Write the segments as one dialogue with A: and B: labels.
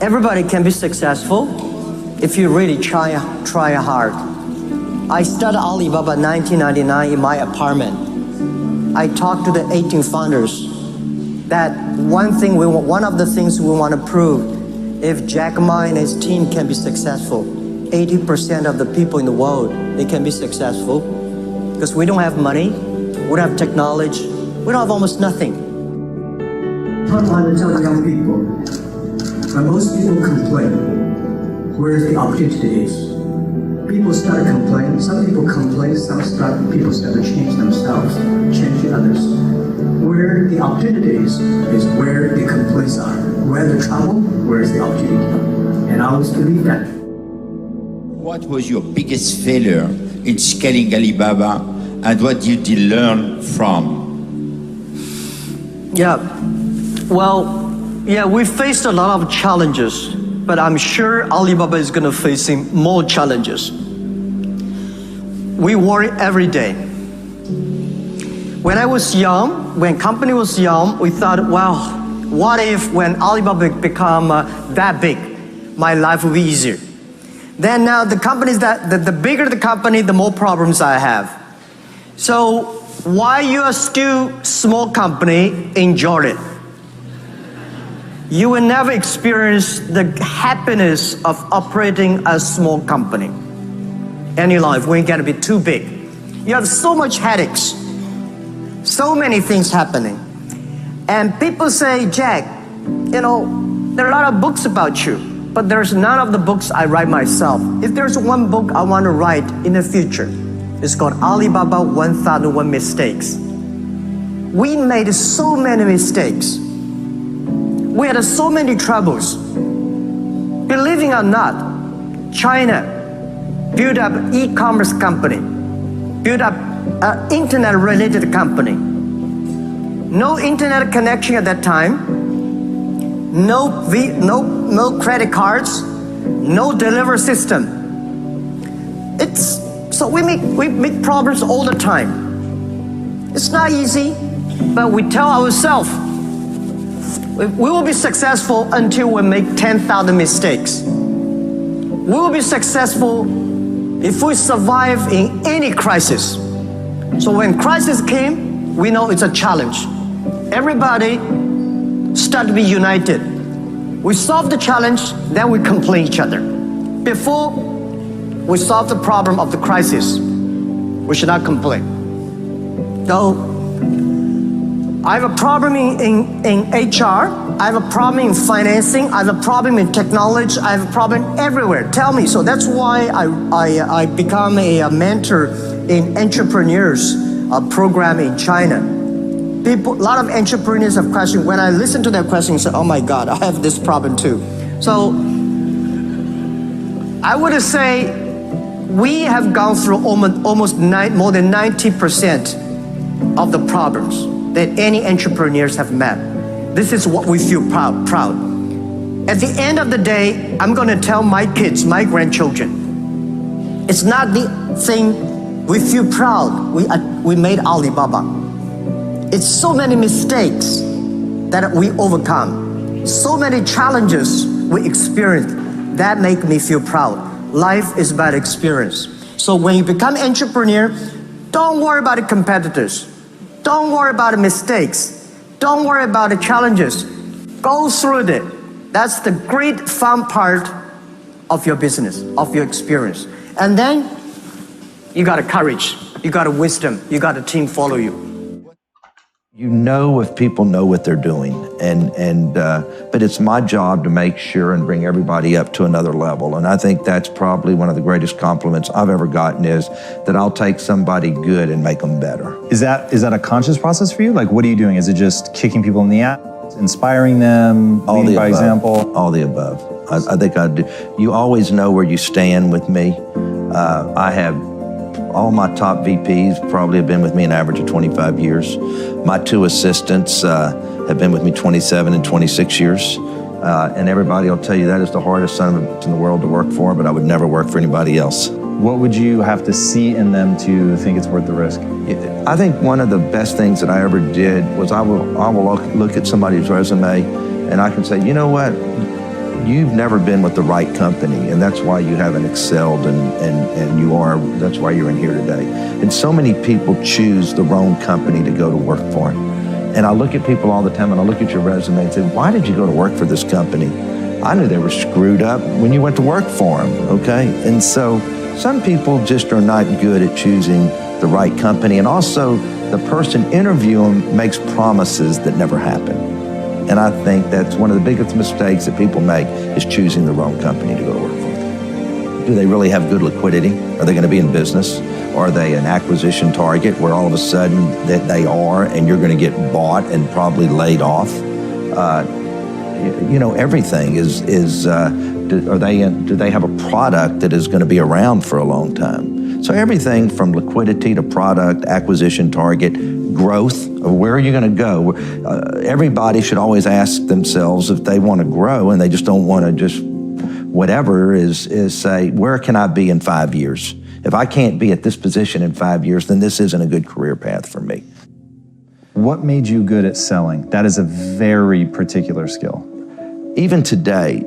A: Everybody can be successful if you really try hard. I started Alibaba in 1999 in my apartment. I talked to the 18 founders that one of the things we want to prove, if Jack Ma and his team can be successful, 80% of the people in the world, they can be successful because we don't have money, we don't have technology, we don't have almost nothing.
B: I want to tell the young people, when most people complain, where the opportunity is. People start to complain, some people complain, people start to change themselves, change the others. Where the opportunities is where the complaints are. Where the trouble, where's the opportunity. And I always believe that.
C: What was your biggest failure in scaling Alibaba, and what did you learn from?
A: We faced a lot of challenges, but I'm sure Alibaba is going to facing more challenges. We worry every day. When I was young, when company was young, we thought, well, what if when Alibaba become that big, my life will be easier. Then now the companies the bigger the company, the more problems I have. So why you are still small company, enjoy it. You will never experience the happiness of operating a small company in your life when you get to be too big. You have so much headaches, so many things happening. And people say, Jack, there are a lot of books about you, but there's none of the books I write myself. If there's one book I want to write in the future, it's called Alibaba 1001 Mistakes. We made so many mistakes. We had so many troubles. Believing or not, China built up an e-commerce company, built up an internet-related company. No internet connection at that time, no credit cards, no delivery system. So we make problems all the time. It's not easy, but we tell ourselves, we will be successful until we make 10,000 mistakes. We will be successful if we survive in any crisis. So when crisis came, we know it's a challenge. Everybody start to be united. We solve the challenge, then we complain each other. Before we solve the problem of the crisis, we should not complain. So, I have a problem in HR, I have a problem in financing, I have a problem in technology, I have a problem everywhere. Tell me. So that's why I become a mentor in entrepreneurs program in China. A lot of entrepreneurs have questions. When I listen to their questions, I say, oh my God, I have this problem too. So I would say we have gone through almost more than 90% of the problems that any entrepreneurs have met. This is what we feel proud. At the end of the day, I'm going to tell my kids, my grandchildren, it's not the thing we feel proud we made Alibaba. It's so many mistakes that we overcome, so many challenges we experience that make me feel proud. Life is about experience. So when you become an entrepreneur, don't worry about the competitors. Don't worry about the mistakes. Don't worry about the challenges. Go through it. That's the great fun part of your business, of your experience. And then you got a courage, you got a wisdom, you got a team follow you.
D: You know if people know what they're doing, but it's my job to make sure and bring everybody up to another level. And I think that's probably one of the greatest compliments I've ever gotten is that I'll take somebody good and make them better.
E: Is that a conscious process for you? Like, what are you doing? Is it just kicking people in the ass, inspiring them, leading by example?
D: All the above. I think I do. You always know where you stand with me. I have all my top VPs probably have been with me an average of 25 years. My two assistants have been with me 27 and 26 years. And everybody will tell you that is the hardest son of a bitch in the world to work for, but I would never work for anybody else.
E: What would you have to see in them to think it's worth the risk?
D: I think one of the best things that I ever did was I will look at somebody's resume and I can say, you know what? you've never been with the right company, and that's why you haven't excelled, and that's why you're in here today. And so many people choose the wrong company to go to work for. And I look at people all the time, and I look at your resume and say, why did you go to work for this company? I knew they were screwed up when you went to work for them, okay? And so some people just are not good at choosing the right company, and also the person interviewing makes promises that never happen. And I think that's one of the biggest mistakes that people make, is choosing the wrong company to go to work for. Do they really have good liquidity? Are they going to be in business? Or are they an acquisition target where all of a sudden that they are, and you're going to get bought and probably laid off? You know, everything is do they have a product that is going to be around for a long time? So everything from liquidity to product, acquisition target, growth, where are you going to go? Everybody should always ask themselves if they want to grow, and they just don't want to just whatever, is say, where can I be in 5 years? If I can't be at this position in 5 years, then this isn't a good career path for me.
E: What made you good at selling? That is a very particular skill.
D: Even today,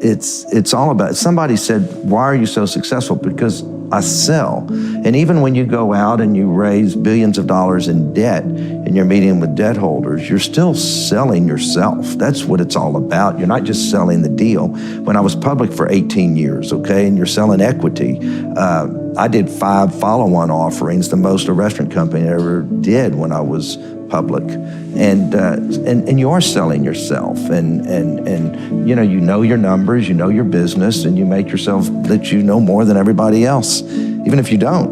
D: it's all about, somebody said, why are you so successful? Because I sell. And even when you go out and you raise billions of dollars in debt and you're meeting with debt holders, you're still selling yourself. That's what it's all about. You're not just selling the deal. When I was public for 18 years, okay, and you're selling equity, I did 5 follow-on offerings, the most a restaurant company ever did when I was public, and you are selling yourself, and you know your numbers, you know your business, and you make yourself that you know more than everybody else, even if you don't.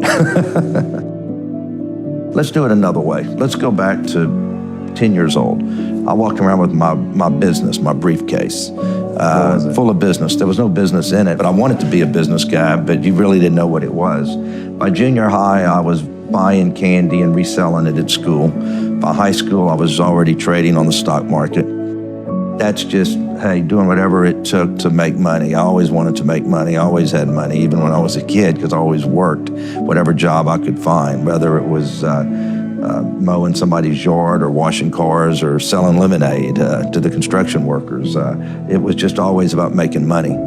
D: Let's do it another way. Let's go back to 10 years old. I walked around with my business, my briefcase, full of business. There was no business in it, but I wanted to be a business guy, but you really didn't know what it was. By junior high, I was buying candy and reselling it at school. By high school, I was already trading on the stock market. That's just, hey, doing whatever it took to make money. I always wanted to make money. I always had money, even when I was a kid, because I always worked whatever job I could find, whether it was mowing somebody's yard or washing cars or selling lemonade to the construction workers. It was just always about making money.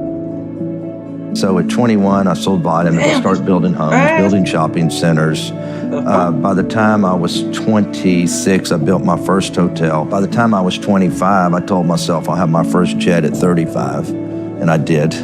D: So at 21, I sold vitamins, I started building homes, building shopping centers. By the time I was 26, I built my first hotel. By the time I was 25, I told myself I'll have my first jet at 35, and I did.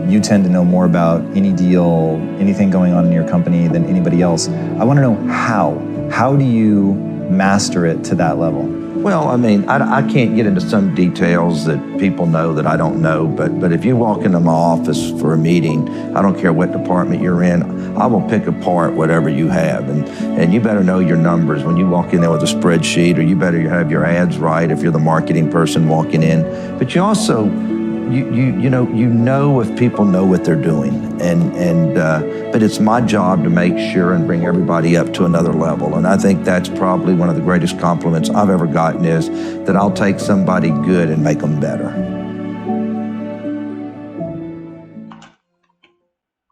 E: You tend to know more about any deal, anything going on in your company than anybody else. I want to know how. How do you master it to that level?
D: Well, I mean, I can't get into some details that people know that I don't know, but if you walk into my office for a meeting, I don't care what department you're in, I will pick apart whatever you have. And you better know your numbers when you walk in there with a spreadsheet, or you better have your ads right if you're the marketing person walking in. But you also, you know if people know what they're doing. But it's my job to make sure and bring everybody up to another level. And I think that's probably one of the greatest compliments I've ever gotten, is that I'll take somebody good and make them better.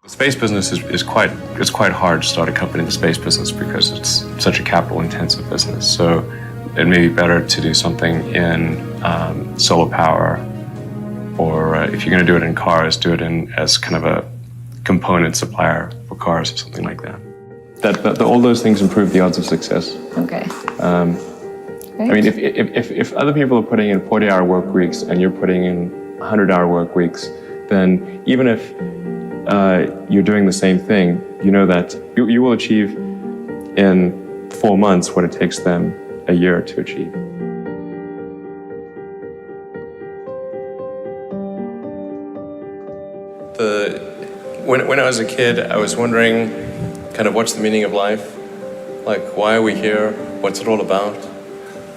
F: The space business is quite hard to start a company in the space business because it's such a capital intensive business. So it may be better to do something in solar power, or if you're going to do it in cars, do it as kind of a component supplier for cars or something like that. All those things improve the odds of success.
G: Okay.
F: I mean, if other people are putting in 40-hour work weeks and you're putting in 100-hour work weeks, then even if you're doing the same thing, you know that you will achieve in 4 months what it takes them a year to achieve. When I was a kid, I was wondering kind of what's the meaning of life? Like, why are we here? What's it all about?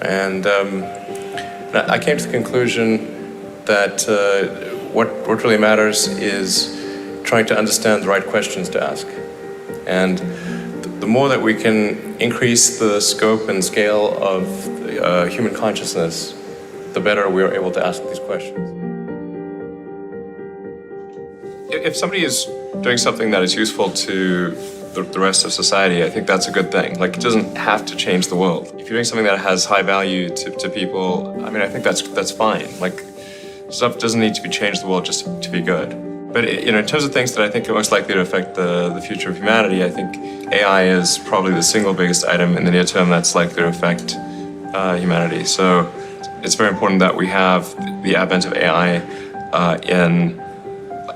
F: And I came to the conclusion that what really matters is trying to understand the right questions to ask. And the more that we can increase the scope and scale of human consciousness, the better we are able to ask these questions. If somebody is doing something that is useful to the rest of society, I think that's a good thing. Like, it doesn't have to change the world. If you're doing something that has high value to people, I mean, I think that's fine. Like, stuff doesn't need to be changed the world just to be good. But in terms of things that I think are most likely to affect the future of humanity, I think AI is probably the single biggest item in the near term that's likely to affect humanity. So it's very important that we have the advent of AI in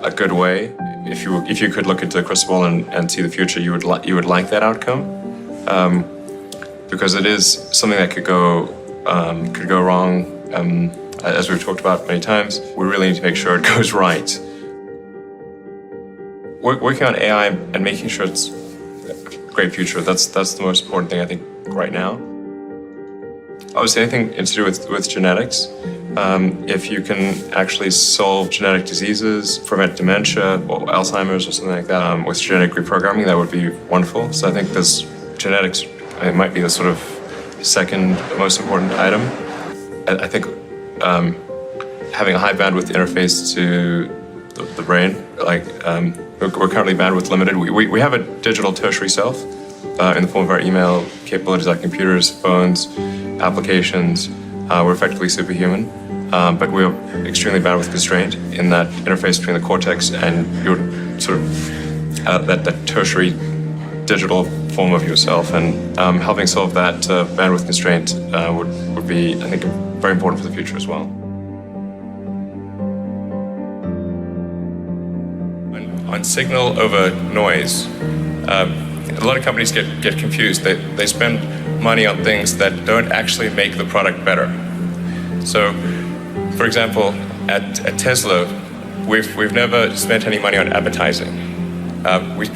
F: a good way. If you could look into the crystal ball and see the future, you would like that outcome, because it is something that could go wrong. As we've talked about many times, we really need to make sure it goes right. Working on AI and making sure it's a great future, that's the most important thing I think right now. Obviously, anything to do with genetics, if you can actually solve genetic diseases, prevent dementia or Alzheimer's or something like that with genetic reprogramming, that would be wonderful. So I think this genetics, it might be the sort of second most important item. I think having a high bandwidth interface to the brain, like we're currently bandwidth limited. We have a digital tertiary self in the form of our email capabilities, like computers, phones, applications. We're effectively superhuman, but we're extremely bandwidth constrained in that interface between the cortex and your sort of that tertiary digital form of yourself. And helping solve that bandwidth constraint would be, I think, very important for the future as well. On signal over noise, a lot of companies get confused. They spend money on things that don't actually make the product better. So, for example, at Tesla, we've never spent any money on advertising. We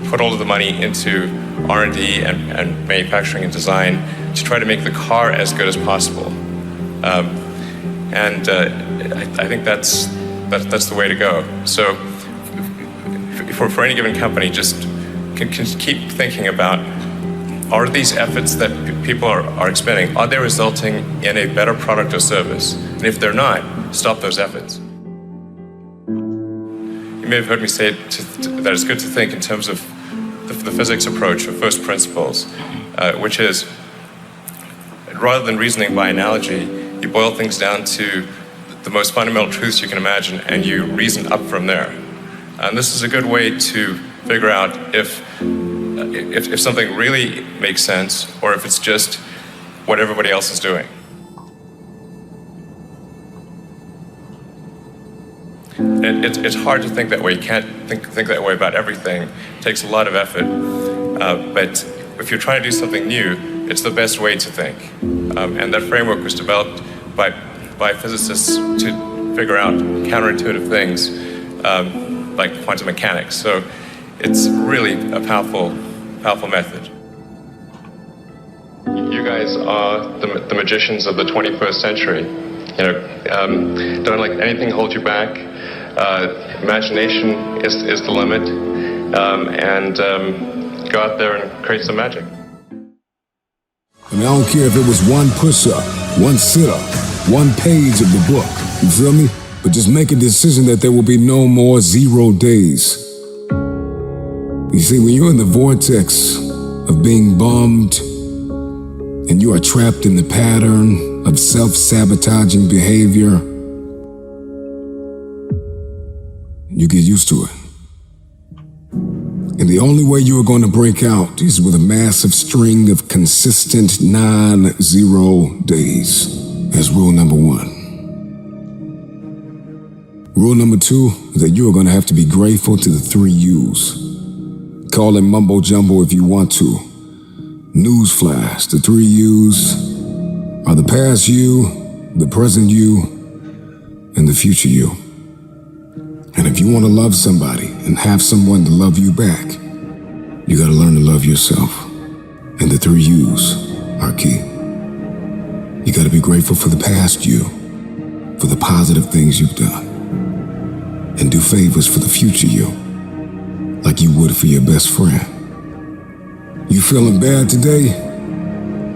F: put all of the money into R&D and manufacturing and design to try to make the car as good as possible. I think that's the way to go. So, for any given company, just can keep thinking about, are these efforts that people are expending, are they resulting in a better product or service? And if they're not, stop those efforts. You may have heard me say that it's good to think in terms of the physics approach of first principles, which is, rather than reasoning by analogy, you boil things down to the most fundamental truths you can imagine, and you reason up from there. And this is a good way to figure out if something really makes sense, or if it's just what everybody else is doing. It's hard to think that way. You can't think that way about everything. It takes a lot of effort. But if you're trying to do something new, it's the best way to think. And that framework was developed by physicists to figure out counterintuitive things, like quantum mechanics. So it's really a powerful method. You guys are the magicians of the 21st century. Don't let anything hold you back. Imagination is the limit, and go out there and create some magic.
G: I mean, I don't care if it was one push-up, one sit-up, one page of the book, you feel me? But just make a decision that there will be no more 0 days. You see, when you're in the vortex of being bummed and you are trapped in the pattern of self-sabotaging behavior, you get used to it. And the only way you are going to break out is with a massive string of consistent non-zero days. That's rule number 1. Rule number 2 is that you are going to have to be grateful to the 3 U's. Call it mumbo jumbo if you want to. Newsflash, the 3 U's are the past you, the present you, and the future you. And if you want to love somebody and have someone to love you back, you got to learn to love yourself. And the 3 U's are key. You got to be grateful for the past you, for the positive things you've done, and do favors for the future you, like you would for your best friend. You feeling bad today?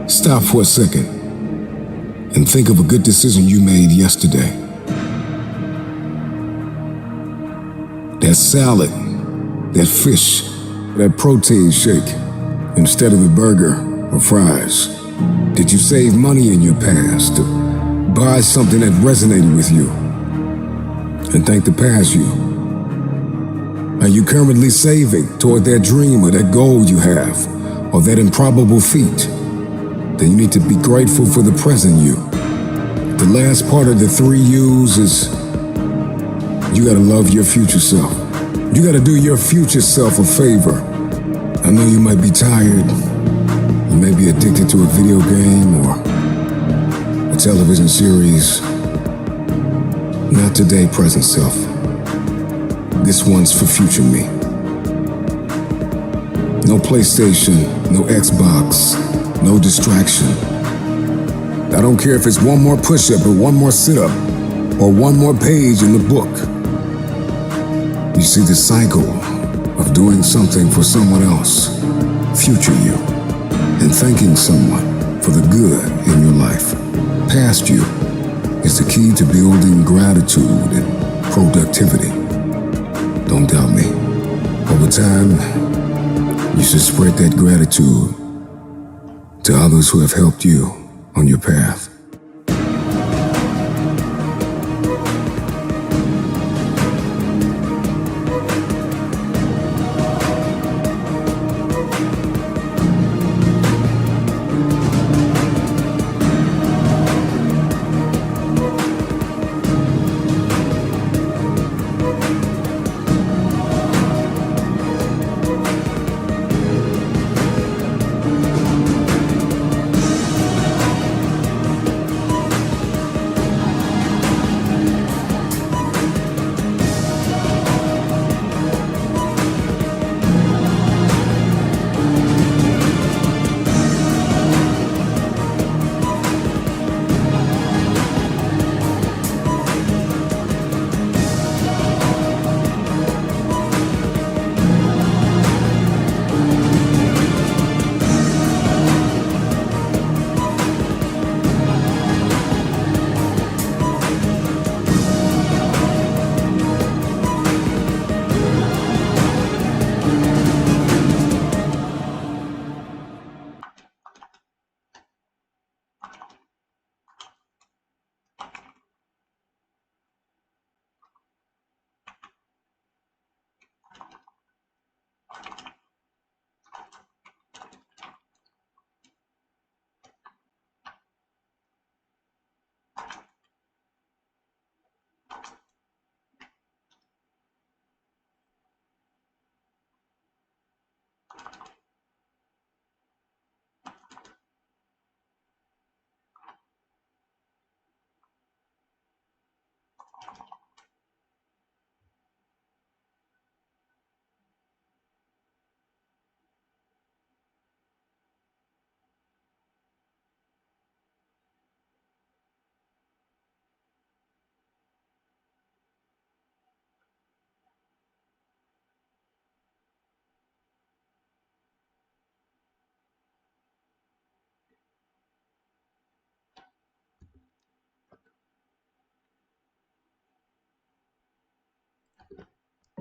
G: Stop for a second and think of a good decision you made yesterday. That salad, that fish, that protein shake instead of the burger or fries? Did you save money in your past to buy something that resonated with you and thank the past you? Are you currently saving toward that dream or that goal you have or that improbable feat? Then you need to be grateful for the present you. The last part of the 3 U's is you gotta love your future self. You gotta do your future self a favor. I know you might be tired. You may be addicted to a video game or a television series. Not today, present self. This one's for future me. No PlayStation, no Xbox, no distraction. I don't care if it's one more push-up or one more sit-up or one more page in the book. You see the cycle of doing something for someone else, future you, and thanking someone for the good in your life. Past you is the key to building gratitude and productivity. Don't doubt me. Over time, you should spread that gratitude to others who have helped you on your path.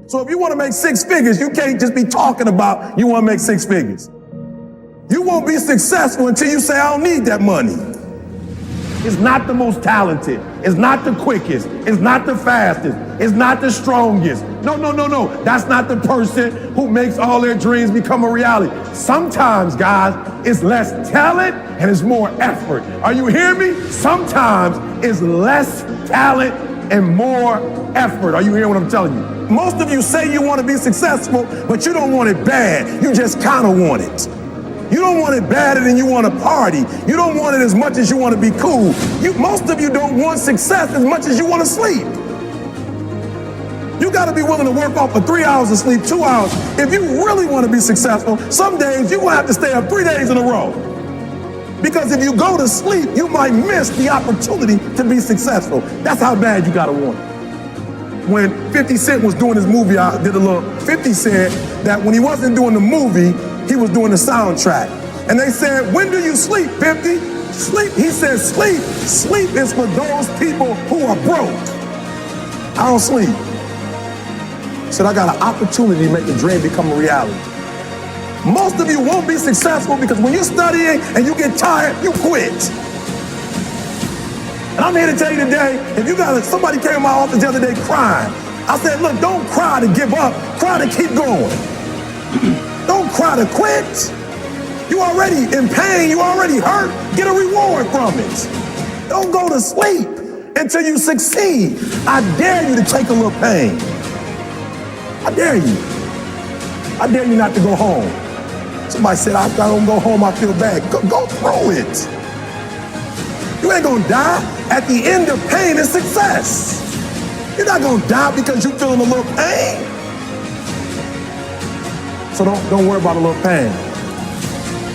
H: So if you want to make 6 figures, you can't just be talking about you want to make 6 figures. You won't be successful until you say, I don't need that money. It's not the most talented. It's not the quickest. It's not the fastest. It's not the strongest. No. That's not the person who makes all their dreams become a reality. Sometimes, guys, it's less talent and it's more effort. Are you hearing me? Sometimes it's less talent and more effort. Are you hearing what I'm telling you? Most of you say you want to be successful, but you don't want it bad. You just kind of want it. You don't want it badder than you want to party. You don't want it as much as you want to be cool. Most of you don't want success as much as you want to sleep. You got to be willing to work off for 3 hours of sleep, 2 hours. If you really want to be successful, some days you're going to have to stay up 3 days in a row. Because if you go to sleep, you might miss the opportunity to be successful. That's how bad you got to want it. When 50 Cent was doing his movie, 50 said that when he wasn't doing the movie, he was doing the soundtrack. And they said, when do you sleep, 50? Sleep. He said, sleep. Sleep is for those people who are broke. I don't sleep. He said, I got an opportunity to make the dream become a reality. Most of you won't be successful because when you're studying and you get tired, you quit. And I'm here to tell you today, if you got somebody came to my office the other day crying, I said, look, don't cry to give up, cry to keep going. Don't cry to quit. You already in pain, you already hurt, get a reward from it. Don't go to sleep until you succeed. I dare you to take a little pain. I dare you. I dare you not to go home. Somebody said, I don't go home, I feel bad. Go through it. You ain't gonna die. At the end of pain is success. You're not gonna die because you're feeling a little pain. So don't worry about a little pain.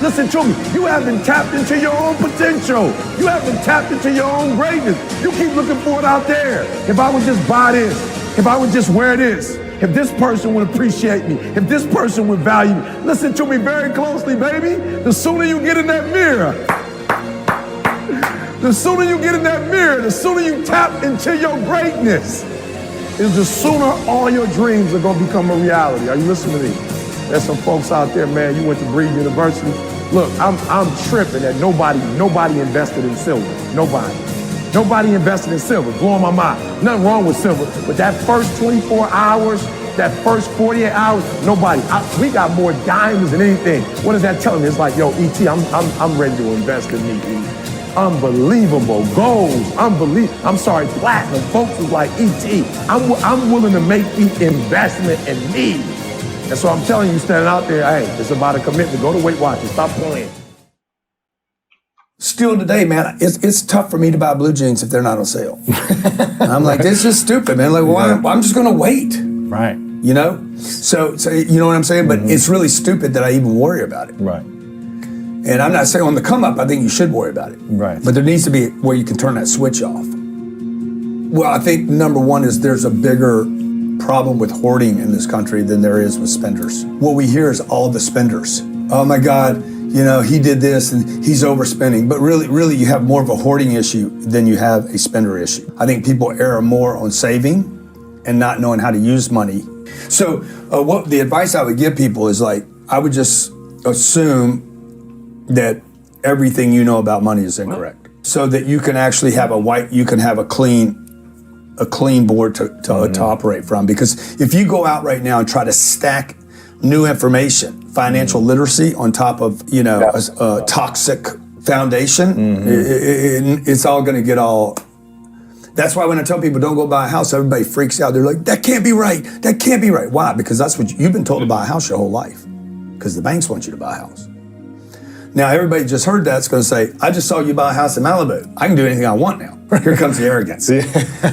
H: Listen to me, you haven't tapped into your own potential. You haven't tapped into your own greatness. You keep looking for it out there. If I would just buy this, if I would just wear this, if this person would appreciate me, if this person would value me. Listen to me very closely, baby. The sooner you get in that mirror, the sooner you get in that mirror, the sooner you tap into your greatness, is the sooner all your dreams are gonna become a reality. Are you listening to me? There's some folks out there, man, you went to Breed University. Look, I'm tripping that nobody invested in silver. Nobody invested in silver, blowing my mind. Nothing wrong with silver, but that first 24 hours, that first 48 hours, nobody. We got more diamonds than anything. What is that telling me? It's like, yo, E.T., I'm ready to invest in me, E. Unbelievable goals, I'm sorry, platinum. Folks was like, E.T., I'm willing to make the investment in me. And so I'm telling you, standing out there, hey, it's about a commitment. Go to Weight Watchers, stop playing.
I: Still today, man, it's tough for me to buy blue jeans if they're not on sale. I'm like, this is stupid, man. Like, why? I'm just gonna wait.
E: Right.
I: You know? So you know what I'm saying? But it's really stupid that I even worry about it.
E: Right.
I: And I'm not saying on the come up, I think you should worry about it.
E: Right.
I: But there needs to be where you can turn that switch off. Well, I think number one is there's a bigger problem with hoarding in this country than there is with spenders. What we hear is all the spenders. Oh my God, you know, he did this and he's overspending. But really you have more of a hoarding issue than you have a spender issue. I think people err more on saving and not knowing how to use money. So what the advice I would give people is like, I would just assume that everything you know about money is incorrect. So that you can actually have a clean board to operate from. Because if you go out right now and try to stack new information, financial literacy on top of, you know, a toxic foundation, it's all gonna get all. That's why when I tell people don't go buy a house, everybody freaks out. They're like, that can't be right, that can't be right. Why? Because that's what you've been told to buy a house your whole life. Because the banks want you to buy a house. Now everybody just heard that's gonna say, I just saw you buy a house in Malibu. I can do anything I want now. Here comes the arrogance.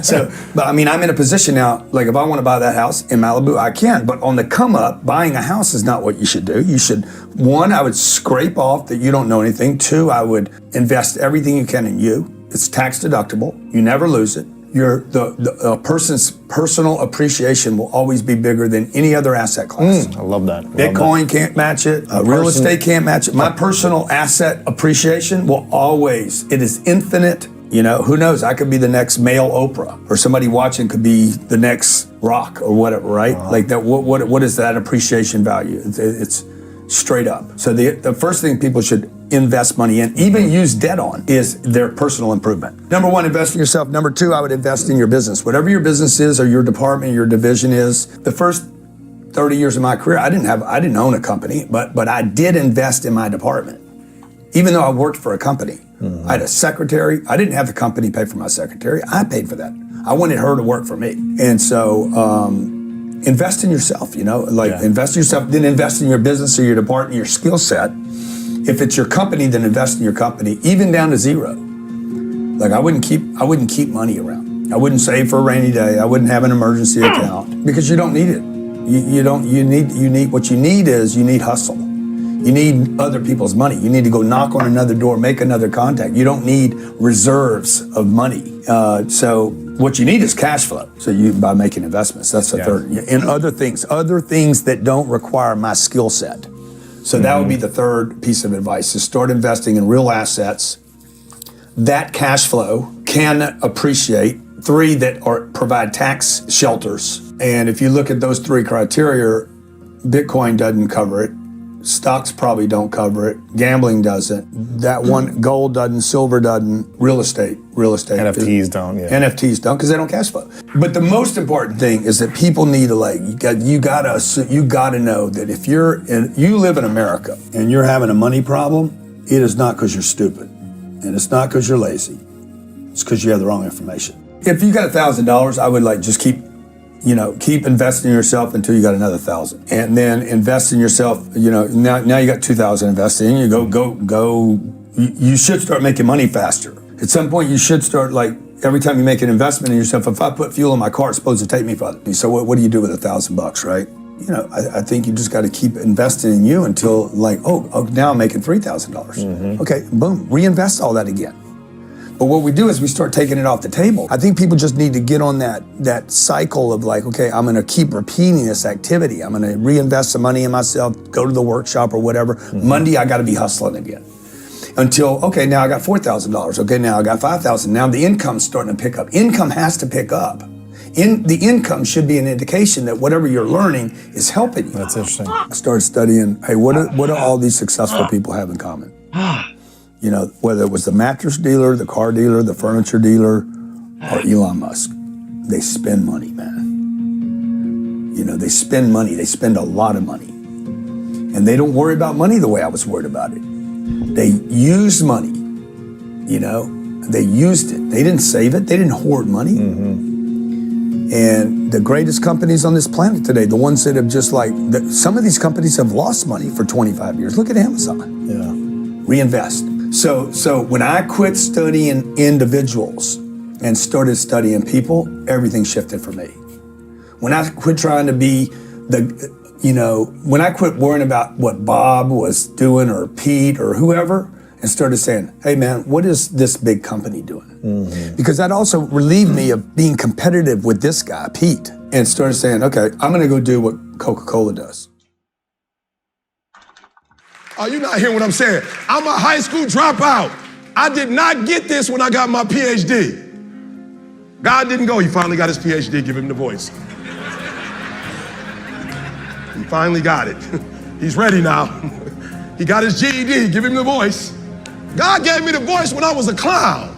I: So, but I mean, I'm in a position now, like if I wanna buy that house in Malibu, I can. But on the come up, buying a house is not what you should do. You should, one, I would scrape off that you don't know anything. Two, I would invest everything you can in you. It's tax deductible, you never lose it. A person's personal appreciation will always be bigger than any other asset class.
E: I love that.
I: Bitcoin can't match it. Real estate can't match it. My personal asset appreciation will always, it is infinite. You know, who knows? I could be the next male Oprah, or somebody watching could be the next Rock or whatever, right? Like that. What is that appreciation value? It's straight up. So the first thing people should invest money in, even use debt on, is their personal improvement. Number one, invest in yourself. Number two, I would invest in your business. Whatever your business is or your department, your division is. The first 30 years of my career, I didn't own a company, but I did invest in my department. Even though I worked for a company. I had a secretary. I didn't have the company pay for my secretary. I paid for that. I wanted her to work for me. And so invest in yourself, you know, invest in yourself, then invest in your business or your department, your skill set. If it's your company, then invest in your company, even down to zero. Like I wouldn't keep money around. I wouldn't save for a rainy day. I wouldn't have an emergency account because you don't need it. You need hustle. You need other people's money. You need to go knock on another door, make another contact. You don't need reserves of money. So what you need is cash flow. So by making investments, that's the third. And other things that don't require my skill set. So that would be the third piece of advice, is start investing in real assets. That cash flow can appreciate. 3, that provide tax shelters. And if you look at those 3 criteria, Bitcoin doesn't cover it. Stocks probably don't cover it. Gambling doesn't. That one, gold doesn't, silver doesn't, real estate.
E: NFTs don't, yeah.
I: NFTs don't, because they don't cash flow. But the most important thing is that people need to you gotta know that if you live in America and you're having a money problem, it is not because you're stupid. And it's not because you're lazy. It's because you have the wrong information. If you got $1,000, I would just keep investing in yourself until you got another 1,000, and then invest in yourself. Now you got 2,000 invested in. You go. You should start making money faster. At some point, you should start every time you make an investment in yourself. If I put fuel in my car, it's supposed to take me farther. So what do you do with $1,000, right? I think you just got to keep investing in you until now I'm making $3,000. Okay, boom, reinvest all that again. But what we do is we start taking it off the table. I think people just need to get on that cycle of okay, I'm gonna keep repeating this activity. I'm gonna reinvest some money in myself, go to the workshop or whatever. Monday, I gotta be hustling again. Until, okay, now I got $4,000. Okay, now I got $5,000. Now the income's starting to pick up. Income has to pick up. The income should be an indication that whatever you're learning is helping you.
E: That's interesting.
I: I started studying, hey, what do all these successful people have in common? Whether it was the mattress dealer, the car dealer, the furniture dealer, or Elon Musk, they spend money, man. They spend money. They spend a lot of money. And they don't worry about money the way I was worried about it. They used money, they used it. They didn't save it. They didn't hoard money. And the greatest companies on this planet today, the ones that have some of these companies have lost money for 25 years. Look at Amazon.
E: Yeah.
I: Reinvest. So when I quit studying individuals and started studying people, everything shifted for me. When I quit trying to be when I quit worrying about what Bob was doing or Pete or whoever, and started saying, hey man, what is this big company doing? Because that also relieved me of being competitive with this guy, Pete, and started saying, okay, I'm gonna go do what Coca-Cola does.
H: Are you not hearing what I'm saying? I'm a high school dropout. I did not get this when I got my PhD. God didn't go, he finally got his PhD, give him the voice. He finally got it. He's ready now. He got his GED, give him the voice. God gave me the voice when I was a clown,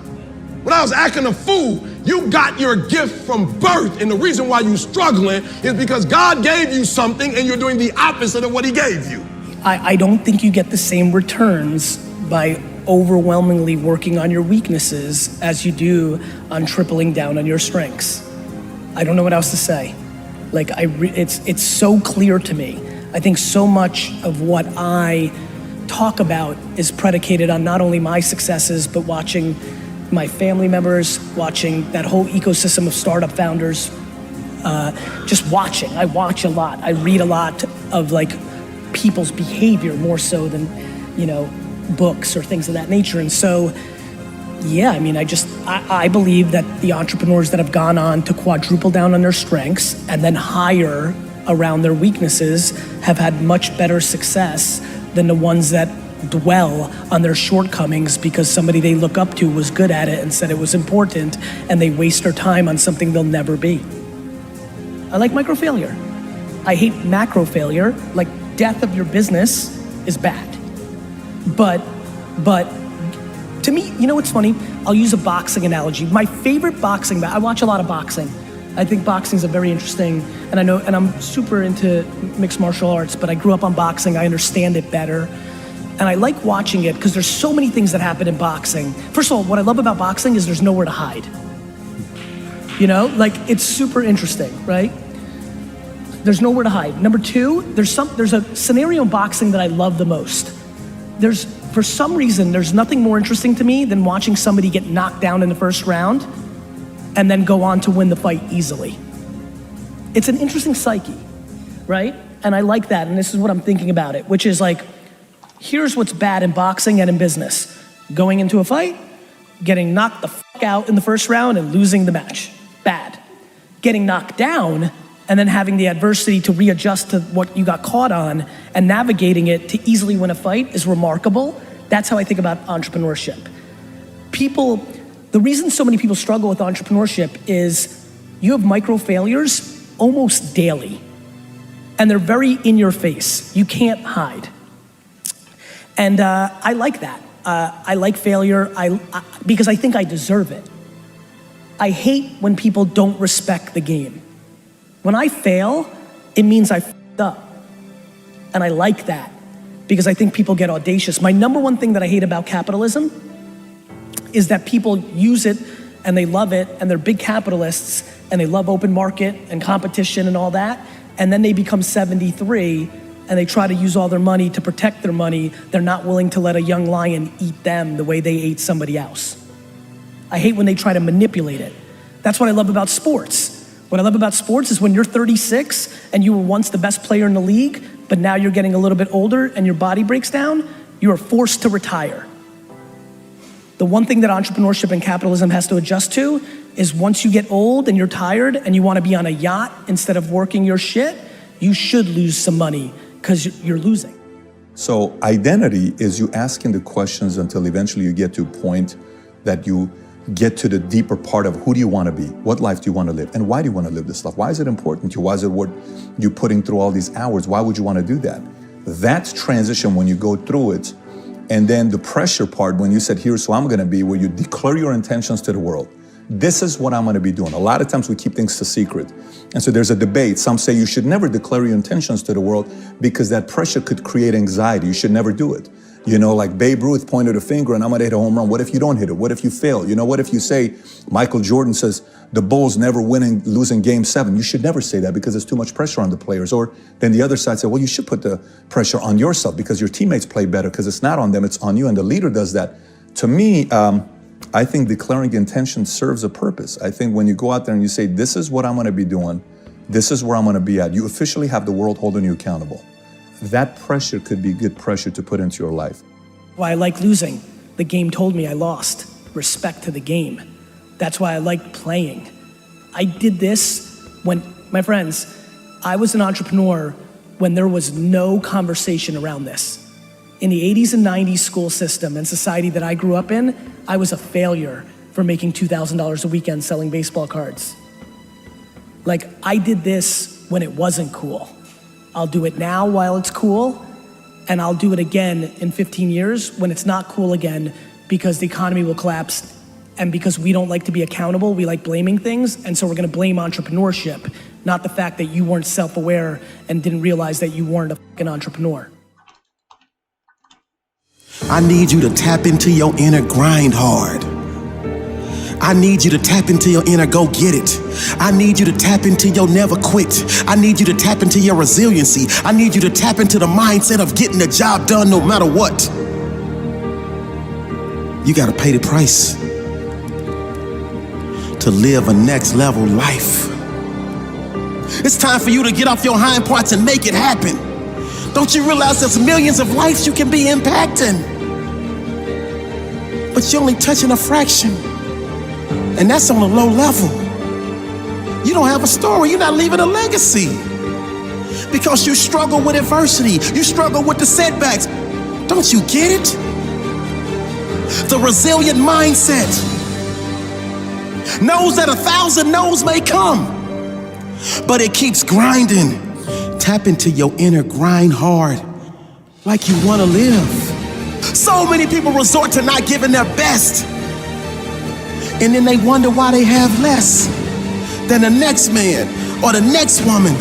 H: when I was acting a fool. You got your gift from birth, and the reason why you're struggling is because God gave you something and you're doing the opposite of what he gave you.
J: I don't think you get the same returns by overwhelmingly working on your weaknesses as you do on tripling down on your strengths. I don't know what else to say. It's so clear to me. I think so much of what I talk about is predicated on not only my successes, but watching my family members, watching that whole ecosystem of startup founders, just watching. I watch a lot. I read a lot of people's behavior more so than, books or things of that nature. And so, yeah, I believe that the entrepreneurs that have gone on to quadruple down on their strengths and then hire around their weaknesses have had much better success than the ones that dwell on their shortcomings because somebody they look up to was good at it and said it was important, and they waste their time on something they'll never be. I like micro failure. I hate macro failure. Death of your business is bad. But to me, what's funny? I'll use a boxing analogy. My favorite boxing, I watch a lot of boxing. I think boxing is a very interesting, and I'm super into mixed martial arts, but I grew up on boxing. I understand it better. And I like watching it because there's so many things that happen in boxing. First of all, what I love about boxing is there's nowhere to hide. It's super interesting, right? There's nowhere to hide. Number two, there's a scenario in boxing that I love the most. For some reason, there's nothing more interesting to me than watching somebody get knocked down in the first round and then go on to win the fight easily. It's an interesting psyche, right? And I like that, and this is what I'm thinking about it, which is here's what's bad in boxing and in business. Going into a fight, getting knocked the fuck out in the first round and losing the match. Bad. Getting knocked down and then having the adversity to readjust to what you got caught on and navigating it to easily win a fight is remarkable. That's how I think about entrepreneurship. The reason so many people struggle with entrepreneurship is you have micro failures almost daily, and they're very in your face. You can't hide. And I like that. I like failure because I think I deserve it. I hate when people don't respect the game. When I fail, it means I f***ed up. And I like that because I think people get audacious. My number one thing that I hate about capitalism is that people use it and they love it and they're big capitalists and they love open market and competition and all that. And then they become 73 and they try to use all their money to protect their money. They're not willing to let a young lion eat them the way they ate somebody else. I hate when they try to manipulate it. That's what I love about sports. What I love about sports is when you're 36 and you were once the best player in the league, but now you're getting a little bit older and your body breaks down, you are forced to retire. The one thing that entrepreneurship and capitalism has to adjust to is once you get old and you're tired and you want to be on a yacht instead of working your shit, you should lose some money because you're losing.
K: So identity is you asking the questions until eventually you get to a point that you get to the deeper part of who do you want to be? What life do you want to live? And why do you want to live this life? Why is it important to you? Why is it what you're putting through all these hours? Why would you want to do that? That's transition when you go through it. And then the pressure part, when you said, here's who I'm going to be, where you declare your intentions to the world. This is what I'm going to be doing. A lot of times we keep things a secret. And so there's a debate. Some say you should never declare your intentions to the world because that pressure could create anxiety. You should never do it. You know, like Babe Ruth pointed a finger and I'm going to hit a home run. What if you don't hit it? What if you fail? You know, what if you say, Michael Jordan says, the Bulls never losing game 7. You should never say that because there's too much pressure on the players. Or then the other side said, well, you should put the pressure on yourself because your teammates play better because it's not on them, it's on you. And the leader does that. To me, I think declaring intention serves a purpose. I think when you go out there and you say, this is what I'm going to be doing, this is where I'm going to be at, you officially have the world holding you accountable. That pressure could be good pressure to put into your life.
J: Why I like losing. The game told me I lost. Respect to the game. That's why I like playing. I did this when, my friends, I was an entrepreneur when there was no conversation around this. In the 80s and 90s school system and society that I grew up in, I was a failure for making $2,000 a weekend selling baseball cards. Like, I did this when it wasn't cool. I'll do it now while it's cool, and I'll do it again in 15 years when it's not cool again because the economy will collapse and because we don't like to be accountable, we like blaming things, and so we're gonna blame entrepreneurship, not the fact that you weren't self-aware and didn't realize that you weren't a fucking entrepreneur.
L: I need you to tap into your inner grind hard. I need you to tap into your inner go get it. I need you to tap into your never quit. I need you to tap into your resiliency. I need you to tap into the mindset of getting the job done no matter what. You gotta pay the price to live a next level life. It's time for you to get off your hind parts and make it happen. Don't you realize there's millions of lives you can be impacting? But you're only touching a fraction. And that's on a low level. You don't have a story, you're not leaving a legacy. Because you struggle with adversity, you struggle with the setbacks. Don't you get it? The resilient mindset knows that 1,000 no's may come, but it keeps grinding. Tap into your inner grind hard, like you wanna live. So many people resort to not giving their best, and then they wonder why they have less than the next man or the next woman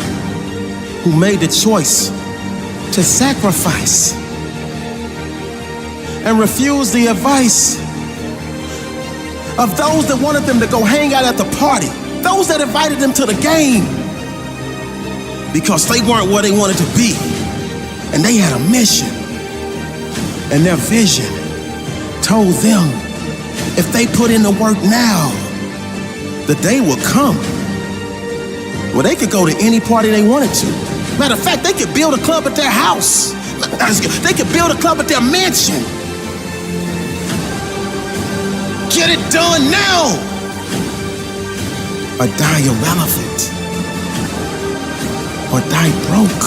L: who made the choice to sacrifice and refuse the advice of those that wanted them to go hang out at the party, those that invited them to the game because they weren't where they wanted to be and they had a mission, and their vision told them if they put in the work now, the day will come where they could go to any party they wanted to. Matter of fact, they could build a club at their house. They could build a club at their mansion. Get it done now, or die irrelevant, or die broke.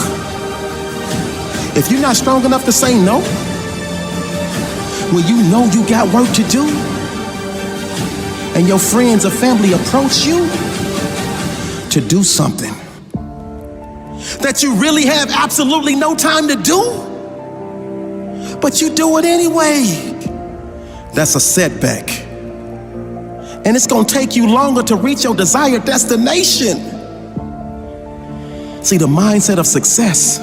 L: If you're not strong enough to say no, when you know you got work to do, and your friends or family approach you to do something that you really have absolutely no time to do, but you do it anyway. That's a setback. And it's gonna take you longer to reach your desired destination. See, the mindset of success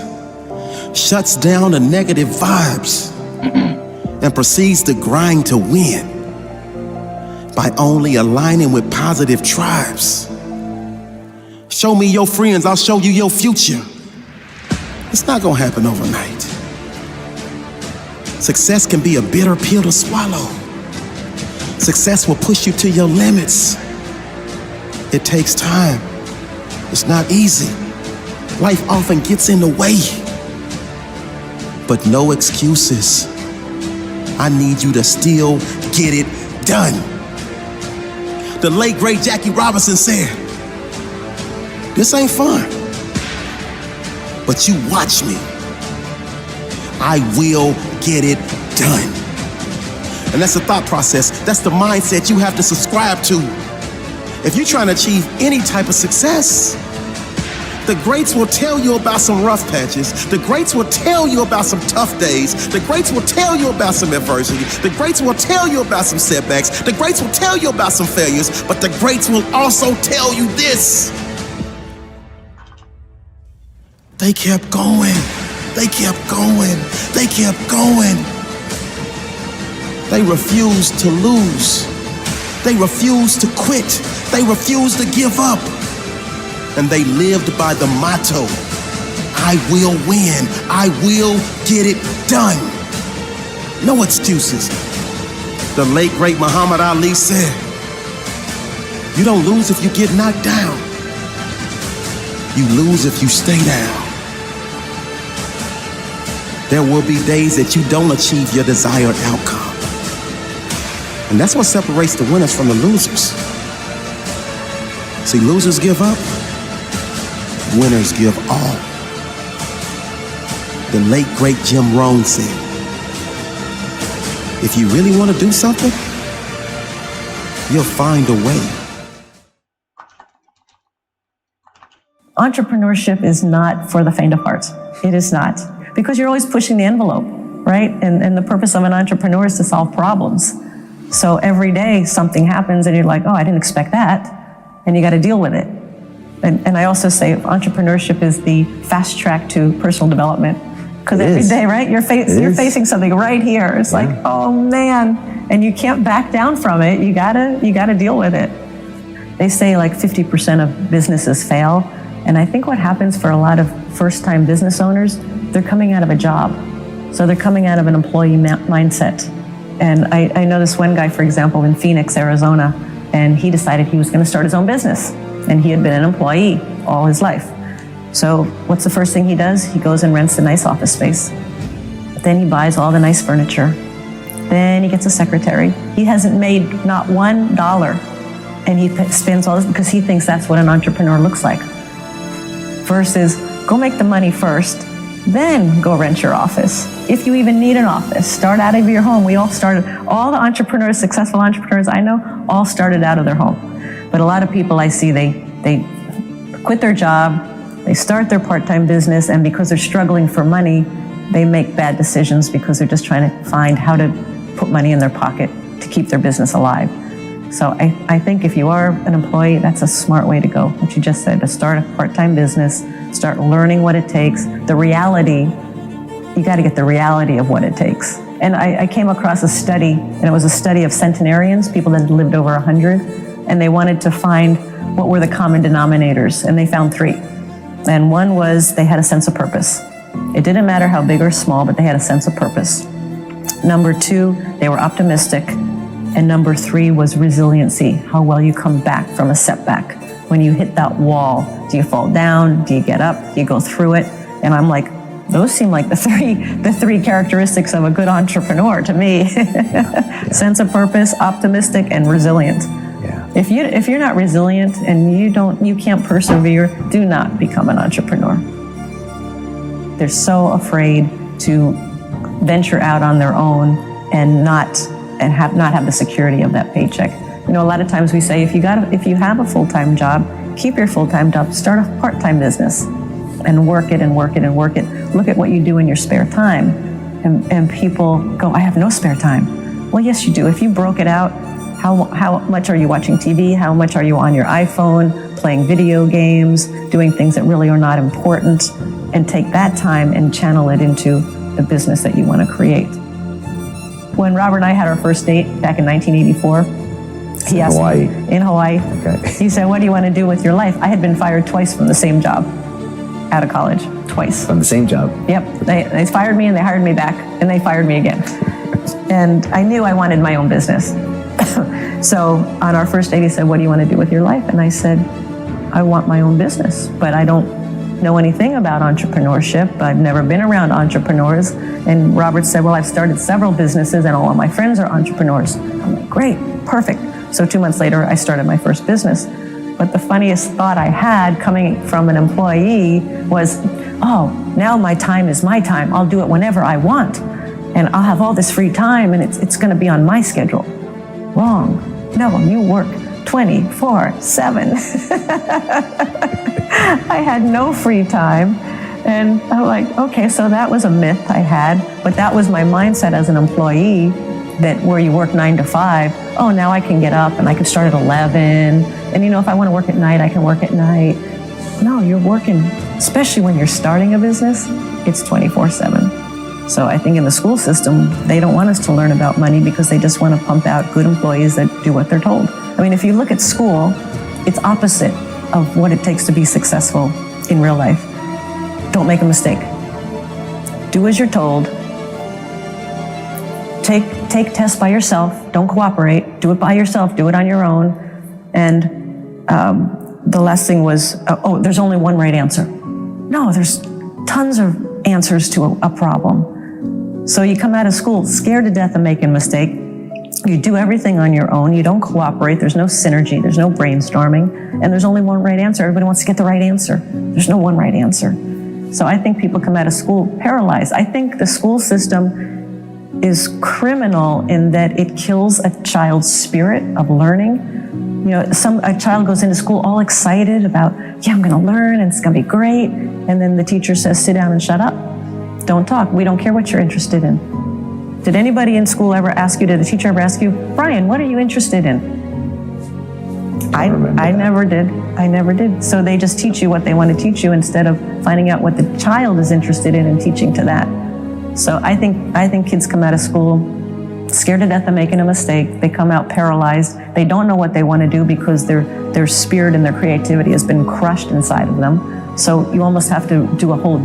L: shuts down the negative vibes and proceeds to grind to win by only aligning with positive tribes. Show me your friends, I'll show you your future. It's not gonna happen overnight. Success can be a bitter pill to swallow. Success will push you to your limits. It takes time. It's not easy. Life often gets in the way. But no excuses. I need you to still get it done. The late great Jackie Robinson said, "This ain't fun, but you watch me. I will get it done." And that's the thought process. That's the mindset you have to subscribe to. If you're trying to achieve any type of success, the greats will tell you about some rough patches. The greats will tell you about some tough days. The greats will tell you about some adversity. The greats will tell you about some setbacks. The greats will tell you about some failures. But the greats will also tell you this: they kept going. They kept going. They kept going. They refused to lose. They refused to quit. They refused to give up. And they lived by the motto, I will win. I will get it done. No excuses. The late great Muhammad Ali said, "You don't lose if you get knocked down. You lose if you stay down." There will be days that you don't achieve your desired outcome. And that's what separates the winners from the losers. See, losers give up. Winners give all. The late great Jim Rohn said, "If you really want to do something, you'll find a way."
M: Entrepreneurship is not for the faint of heart. It is not. Because you're always pushing the envelope, right? And the purpose of an entrepreneur is to solve problems. So every day something happens and you're like, oh, I didn't expect that. And you got to deal with it. And I also say entrepreneurship is the fast track to personal development. Because every day, right, you're facing something right here. It's like, oh man, and you can't back down from it. You gotta deal with it. They say like 50% of businesses fail. And I think what happens for a lot of first-time business owners, they're coming out of a job. So they're coming out of an employee mindset. And I know this one guy, for example, in Phoenix, Arizona, and he decided he was gonna start his own business. And he had been an employee all his life. So what's the first thing he does? He goes and rents a nice office space. Then he buys all the nice furniture. Then he gets a secretary. He hasn't made not $1. And he spends all this because he thinks that's what an entrepreneur looks like. Versus, go make the money first, then go rent your office. If you even need an office, start out of your home. We all started, all the entrepreneurs, successful entrepreneurs I know, all started out of their home. But a lot of people I see, they quit their job, they start their part-time business, and because they're struggling for money, they make bad decisions because they're just trying to find how to put money in their pocket to keep their business alive. So I think if you are an employee, that's a smart way to go. What you just said, to start a part-time business, start learning what it takes, the reality, you got to get the reality of what it takes. And I came across a study, and it was a study of centenarians, people that had lived over 100, and they wanted to find what were the common denominators, and they found 3. And one was they had a sense of purpose. It didn't matter how big or small, but they had a sense of purpose. Number 2, they were optimistic. And number 3 was resiliency, how well you come back from a setback. When you hit that wall, do you fall down? Do you get up? Do you go through it? And I'm like, those seem like the three characteristics of a good entrepreneur to me. Sense of purpose, optimistic, and resilient.
D: Yeah.
M: If you're not resilient and you can't persevere, do not become an entrepreneur. They're so afraid to venture out on their own and not have the security of that paycheck. You know, a lot of times we say if you have a full-time job, keep your full-time job, start a part-time business, and work it and work it and work it. Look at what you do in your spare time. And people go, I have no spare time. Well, yes, you do. If you broke it out, how much are you watching TV? How much are you on your iPhone, playing video games, doing things that really are not important? And take that time and channel it into the business that you want to create. When Robert and I had our first date back in 1984, he asked me, in Hawaii. Okay. He said, what do you want to do with your life? I had been fired twice from the same job out of college, twice.
E: From the same job?
M: Yep, they fired me and they hired me back and they fired me again. And I knew I wanted my own business. So on our first date, he said, what do you want to do with your life? And I said, I want my own business, but I don't know anything about entrepreneurship. I've never been around entrepreneurs. And Robert said, well, I've started several businesses and all of my friends are entrepreneurs. I'm like, great, perfect. So 2 months later, I started my first business. But the funniest thought I had coming from an employee was, oh, now my time is my time. I'll do it whenever I want. And I'll have all this free time and it's going to be on my schedule. Wrong. No, you work 24/7. I had no free time. And I'm like, okay, so that was a myth I had, but that was my mindset as an employee, that where you work 9 to 5, oh, now I can get up and I can start at 11. And you know, if I want to work at night, I can work at night. No, you're working, especially when you're starting a business, it's 24/7. So I think in the school system, they don't want us to learn about money because they just want to pump out good employees that do what they're told. I mean, if you look at school, it's opposite of what it takes to be successful in real life. Don't make a mistake. Do as you're told. Take tests by yourself. Don't cooperate. Do it by yourself. Do it on your own. And the last thing was, there's only one right answer. No, there's tons of answers to a problem. So you come out of school scared to death of making a mistake. You do everything on your own. You don't cooperate. There's no synergy. There's no brainstorming. And there's only one right answer. Everybody wants to get the right answer. There's no one right answer. So I think people come out of school paralyzed. I think the school system is criminal in that it kills a child's spirit of learning. You know, a child goes into school all excited about, yeah, I'm going to learn and it's going to be great. And then the teacher says, sit down and shut up. Don't talk. We don't care what you're interested in. Did anybody in school ever ask you, did the teacher ever ask you, Brian, what are you interested in? I never did. I never did. So they just teach you what they want to teach you instead of finding out what the child is interested in and teaching to that. So I think kids come out of school scared to death of making a mistake. They come out paralyzed. They don't know what they want to do because their spirit and their creativity has been crushed inside of them. So you almost have to do a whole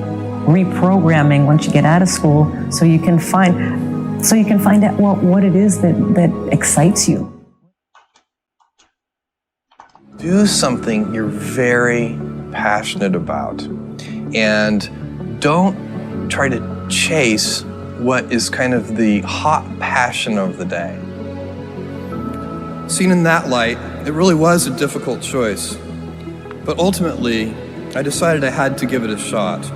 M: reprogramming once you get out of school so you can find out what it is that excites you.
N: Do something you're very passionate about, and don't try to chase what is kind of the hot passion of the day. Seen in that light, it really was a difficult choice, but ultimately, I decided I had to give it a shot.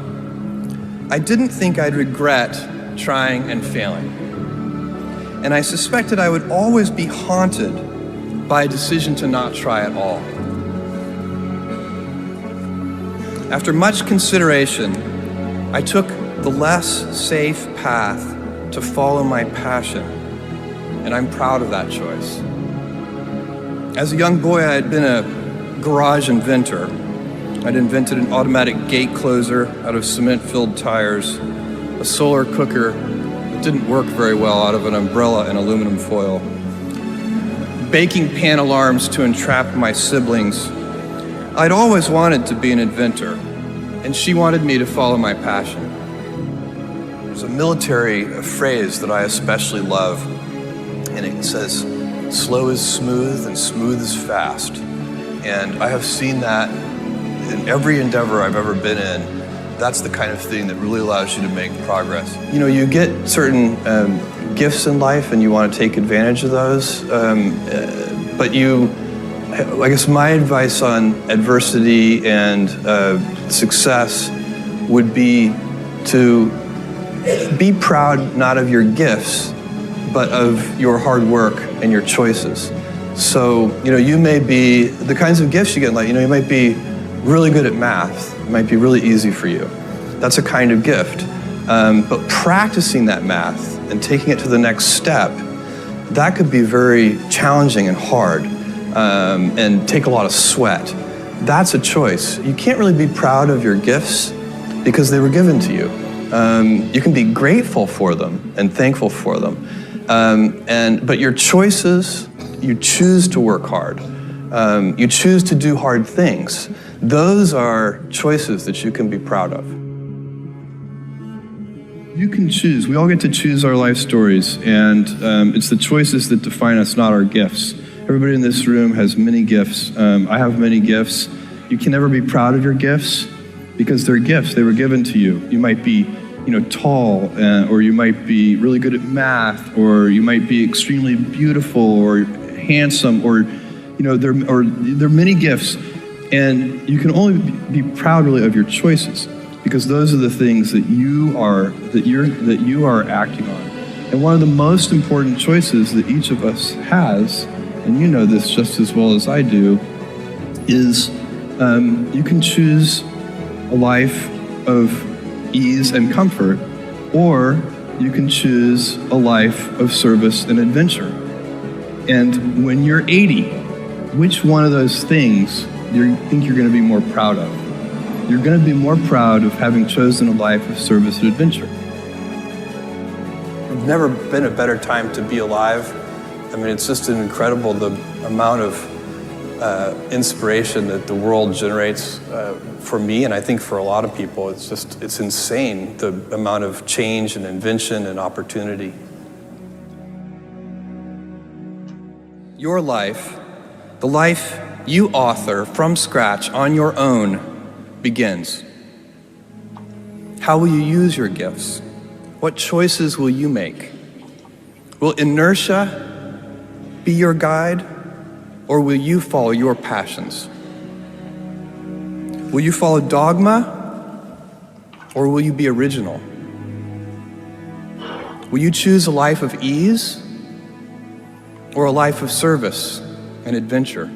N: I didn't think I'd regret trying and failing, and I suspected I would always be haunted by a decision to not try at all. After much consideration, I took the less safe path to follow my passion, and I'm proud of that choice. As a young boy, I had been a garage inventor. I'd invented an automatic gate closer out of cement-filled tires, a solar cooker that didn't work very well out of an umbrella and aluminum foil, baking pan alarms to entrap my siblings. I'd always wanted to be an inventor, and she wanted me to follow my passion. There's a military phrase that I especially love, and it says, slow is smooth and smooth is fast. And I have seen that in every endeavor I've ever been in. That's the kind of thing that really allows you to make progress. You know, you get certain gifts in life and you want to take advantage of those, but I guess my advice on adversity and success would be to be proud not of your gifts, but of your hard work and your choices. So, you know, you may be, the kinds of gifts you get in life, you know, you might be really good at math. It might be really easy for you. That's a kind of gift. But practicing that math and taking it to the next step, that could be very challenging and hard and take a lot of sweat. That's a choice. You can't really be proud of your gifts because they were given to you. You can be grateful for them and thankful for them. But your choices, you choose to work hard. You choose to do hard things. Those are choices that you can be proud of.
O: You can choose. We all get to choose our life stories, and it's the choices that define us, not our gifts. Everybody in this room has many gifts. I have many gifts. You can never be proud of your gifts because they're gifts. They were given to you. You might be, tall, or you might be really good at math, or you might be extremely beautiful or handsome, or there are many gifts, and you can only be proud really of your choices because those are the things that you are acting on. And one of the most important choices that each of us has, and you know this just as well as I do, is you can choose a life of ease and comfort, or you can choose a life of service and adventure. And when you're 80, which one of those things do you think you're going to be more proud of? You're going to be more proud of having chosen a life of service and adventure.
N: There's never been a better time to be alive. I mean, it's just incredible the amount of inspiration that the world generates for me, and I think for a lot of people. It's insane, the amount of change and invention and opportunity. Your life, the life you author from scratch on your own, begins. How will you use your gifts? What choices will you make? Will inertia be your guide, or will you follow your passions? Will you follow dogma, or will you be original? Will you choose a life of ease, or a life of service and adventure?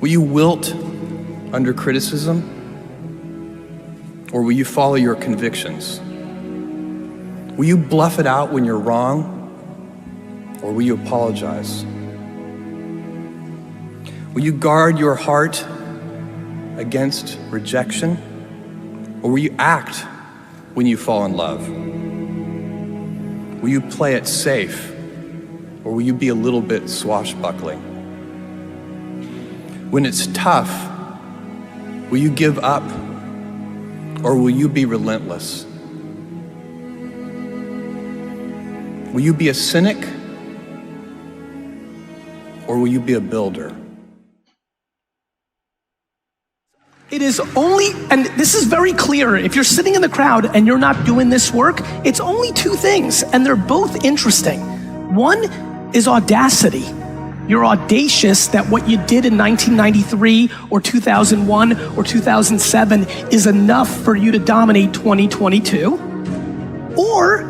N: Will you wilt under criticism, or will you follow your convictions? Will you bluff it out when you're wrong, or will you apologize? Will you guard your heart against rejection, or will you act when you fall in love? Will you play it safe, or will you be a little bit swashbuckling? When it's tough, will you give up, or will you be relentless? Will you be a cynic, or will you be a builder?
J: It is only, and this is very clear, if you're sitting in the crowd and you're not doing this work, it's only two things, and they're both interesting. One is audacity. You're audacious that what you did in 1993 or 2001 or 2007 is enough for you to dominate 2022. Or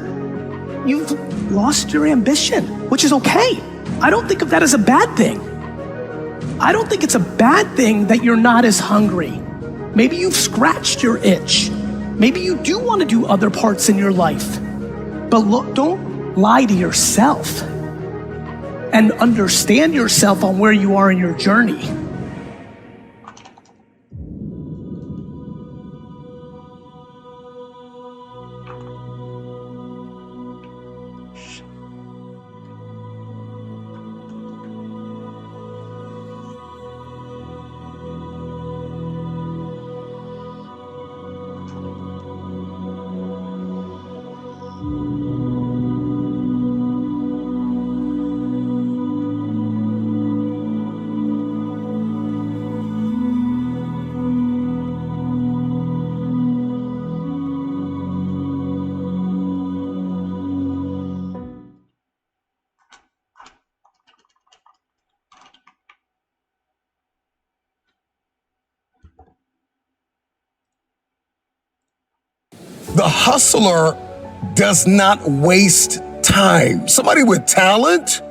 J: you've lost your ambition, which is okay. I don't think of that as a bad thing. I don't think it's a bad thing that you're not as hungry. Maybe you've scratched your itch. Maybe you do want to do other parts in your life. But look, don't lie to yourself. And understand yourself on where you are in your journey.
H: The hustler does not waste time. Somebody with talent,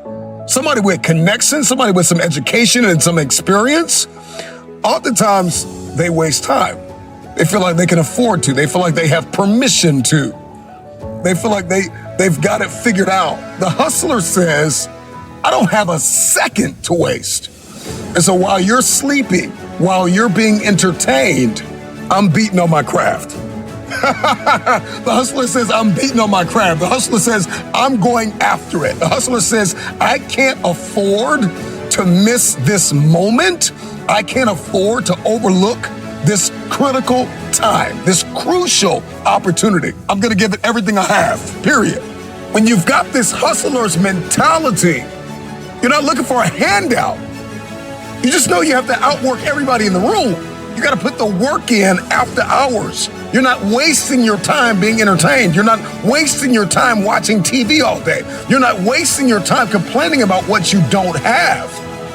H: somebody with connection, somebody with some education and some experience, oftentimes they waste time. They feel like they can afford to. They feel like they have permission to. They feel like they've got it figured out. The hustler says, I don't have a second to waste. And so while you're sleeping, while you're being entertained, I'm beating on my craft. The hustler says, I'm beating on my craft. The hustler says, I'm going after it. The hustler says, I can't afford to miss this moment. I can't afford to overlook this critical time, this crucial opportunity. I'm gonna give it everything I have, period. When you've got this hustler's mentality, you're not looking for a handout. You just know you have to outwork everybody in the room. You gotta put the work in after hours. You're not wasting your time being entertained. You're not wasting your time watching TV all day. You're not wasting your time complaining about what you don't have.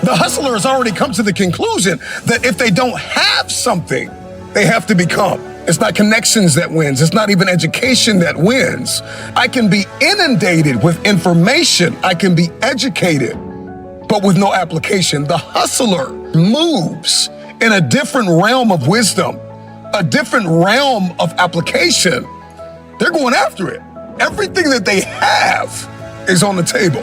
H: The hustler has already come to the conclusion that if they don't have something, they have to become. It's not connections that wins. It's not even education that wins. I can be inundated with information. I can be educated, but with no application. The hustler moves in a different realm of wisdom, a different realm of application. They're going after it. Everything that they have is on the table.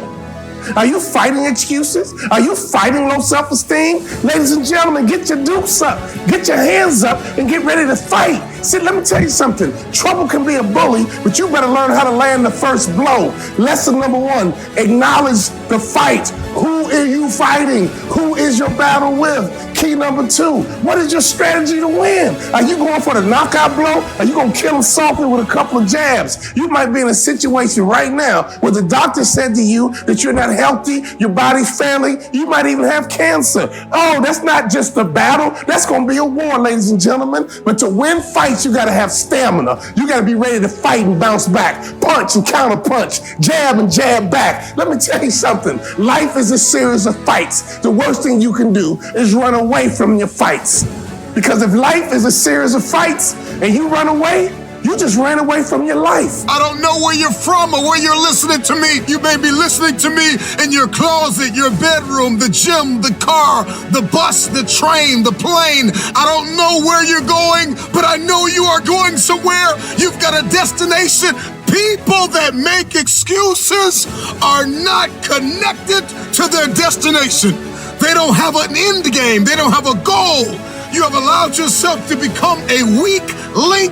P: Are you fighting excuses? Are you fighting low self-esteem? Ladies and gentlemen, get your dukes up, get your hands up, and get ready to fight. See, let me tell you something. Trouble can be a bully, but you better learn how to land the first blow. Lesson number one, acknowledge the fight. Who are you fighting? Who is your battle with? Key number two, what is your strategy to win? Are you going for the knockout blow? Are you going to kill him softly with a couple of jabs? You might be in a situation right now where the doctor said to you that you're not healthy, your body's failing, you might even have cancer. Oh, that's not just a battle. That's going to be a war, ladies and gentlemen. But to win fights, you got to have stamina. You got to be ready to fight and bounce back, punch and counter punch, jab and jab back. Let me tell you something. Life is a series of fights. The worst thing you can do is run away from your fights. Because if life is a series of fights and you run away, you just ran away from your life.
H: I don't know where you're from or where you're listening to me. You may be listening to me in your closet, your bedroom, the gym, the car, the bus, the train, the plane. I don't know where you're going, but I know you are going somewhere. You've got a destination. People that make excuses are not connected to their destination. They don't have an end game. They don't have a goal. You have allowed yourself to become a weak link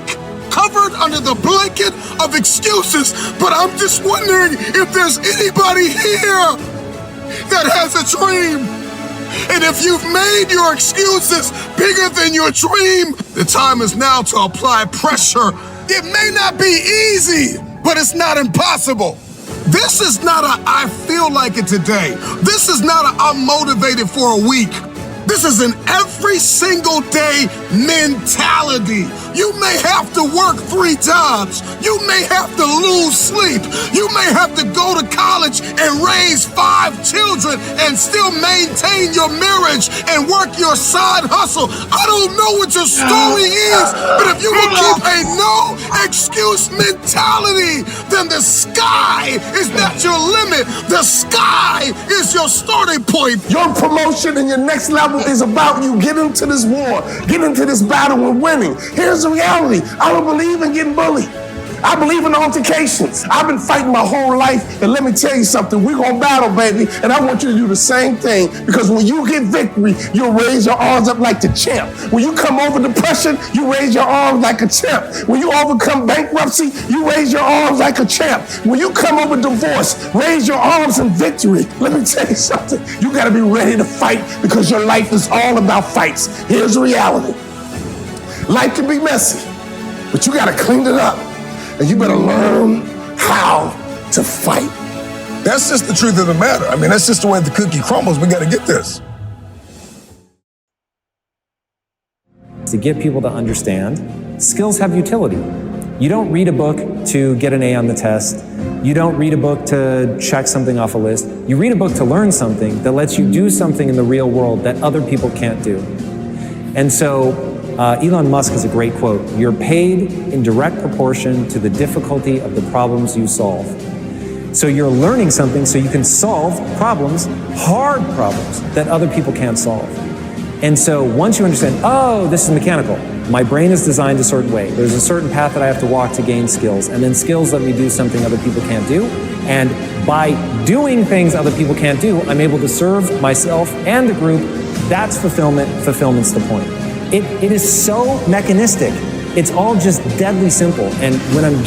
H: covered under the blanket of excuses. But I'm just wondering if there's anybody here that has a dream. And if you've made your excuses bigger than your dream, the time is now to apply pressure. It may not be easy, but it's not impossible. This is not a I feel like it today. This is not a I'm motivated for a week. This is an every single day mentality. You may have to work 3 jobs. You may have to lose sleep. You may have to go to college and raise 5 children and still maintain your marriage and work your side hustle. I don't know what your story is, but if you will keep a no excuse mentality, then the sky is not your limit. The sky is your starting point.
P: Your promotion and your next level is about you getting to this war, getting to this battle and winning. Here's the reality. I don't believe in getting bullied. I believe in altercations. I've been fighting my whole life, and let me tell you something. We're gonna battle, baby, and I want you to do the same thing, because when you get victory, you'll raise your arms up like the champ. When you come over depression, you raise your arms like a champ. When you overcome bankruptcy, you raise your arms like a champ. When you come over divorce, raise your arms in victory. Let me tell you something. You gotta be ready to fight, because your life is all about fights. Here's the reality. Life can be messy, but you gotta clean it up. And you better learn how to fight.
H: That's just the truth of the matter. I mean, that's just the way the cookie crumbles. We got to get this.
Q: To get people to understand, skills have utility. You don't read a book to get an A on the test. You don't read a book to check something off a list. You read a book to learn something that lets you do something in the real world that other people can't do. And so, Elon Musk has a great quote: "You're paid in direct proportion to the difficulty of the problems you solve." So you're learning something so you can solve problems, hard problems, that other people can't solve. And so once you understand, oh, this is mechanical, My brain is designed a certain way. There's a certain path that I have to walk to gain skills, and then skills let me do something other people can't do. And by doing things other people can't do, I'm able to serve myself and the group. That's fulfillment. Fulfillment's the point. It is so mechanistic. It's all just deadly simple. And when I'm